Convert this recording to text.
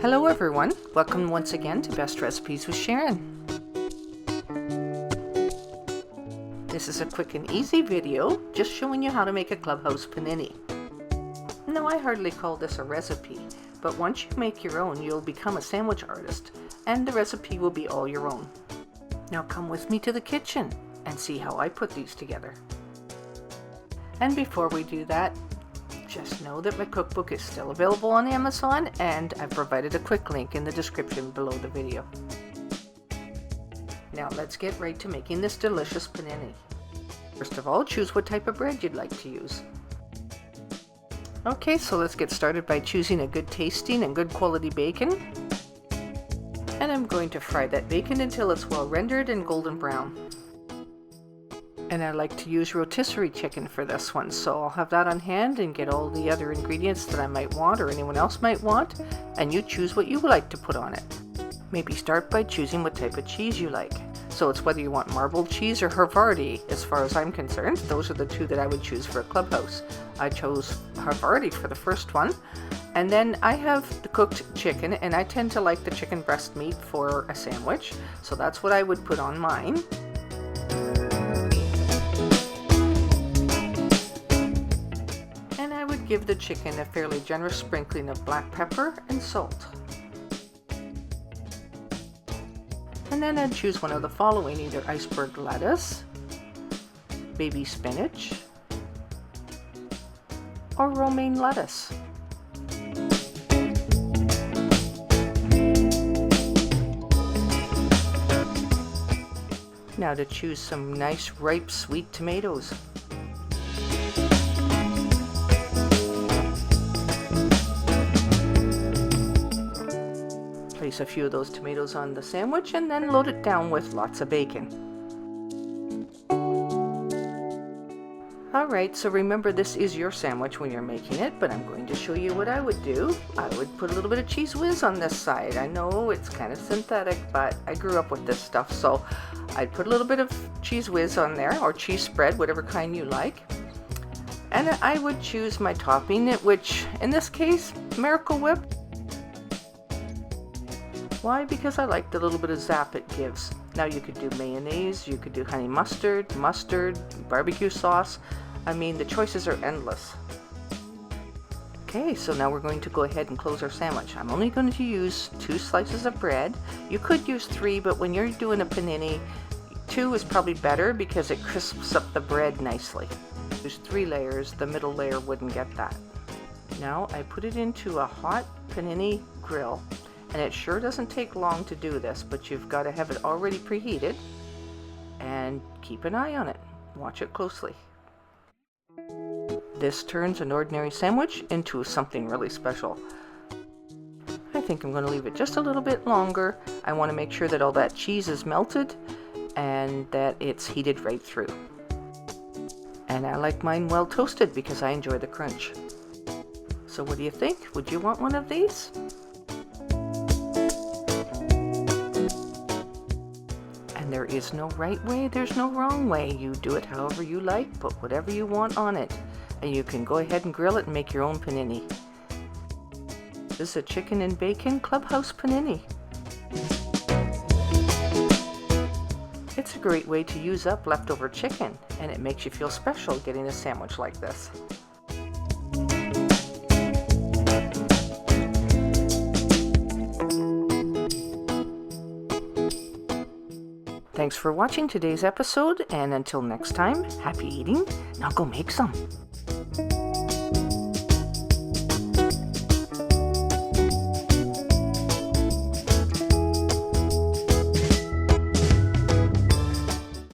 Hello everyone, welcome once again to Best Recipes with Sharon. This is a quick and easy video just showing you how to make a clubhouse panini. Now I hardly call this a recipe, but once you make your own you'll become a sandwich artist and the recipe will be all your own. Now come with me to the kitchen and see how I put these together. And before we do that, just know that my cookbook is still available on Amazon and I've provided a quick link in the description below the video. Now let's get right to making this delicious panini. First of all, choose what type of bread you'd like to use. Okay, so let's get started by choosing a good tasting and good quality bacon. And I'm going to fry that bacon until it's well rendered and golden brown. And I like to use rotisserie chicken for this one, so I'll have that on hand and get all the other ingredients that I might want or anyone else might want, and you choose what you would like to put on it. Maybe start by choosing what type of cheese you like. So it's whether you want marbled cheese or Havarti. As far as I'm concerned, those are the two that I would choose for a clubhouse. I chose Havarti for the first one, and then I have the cooked chicken, and I tend to like the chicken breast meat for a sandwich, so that's what I would put on mine. Give the chicken a fairly generous sprinkling of black pepper and salt. And then I'd choose one of the following, either iceberg lettuce, baby spinach, or romaine lettuce. Now to choose some nice ripe sweet tomatoes. Place a few of those tomatoes on the sandwich and then load it down with lots of bacon. Alright, so remember this is your sandwich when you're making it, but I'm going to show you what I would do. I would put a little bit of cheese whiz on this side. I know it's kind of synthetic, but I grew up with this stuff, so I'd put a little bit of cheese whiz on there, or cheese spread, whatever kind you like. And I would choose my topping, which in this case, Miracle Whip. Why? Because I like the little bit of zap it gives. Now you could do mayonnaise, you could do honey mustard, barbecue sauce. I mean, the choices are endless. Okay, so now we're going to go ahead and close our sandwich. I'm only going to use 2 slices of bread. You could use 3, but when you're doing a panini, 2 is probably better because it crisps up the bread nicely. There's 3 layers, the middle layer wouldn't get that. Now I put it into a hot panini grill. And it sure doesn't take long to do this, but you've got to have it already preheated and keep an eye on it. Watch it closely. This turns an ordinary sandwich into something really special. I think I'm going to leave it just a little bit longer. I want to make sure that all that cheese is melted and that it's heated right through. And I like mine well toasted because I enjoy the crunch. So what do you think? Would you want one of these? There is no right way, there's no wrong way. You do it however you like, put whatever you want on it, and you can go ahead and grill it and make your own panini. This is a Chicken and Bacon Clubhouse Panini. It's a great way to use up leftover chicken, and it makes you feel special getting a sandwich like this. Thanks for watching today's episode, and until next time, happy eating. Now go make some.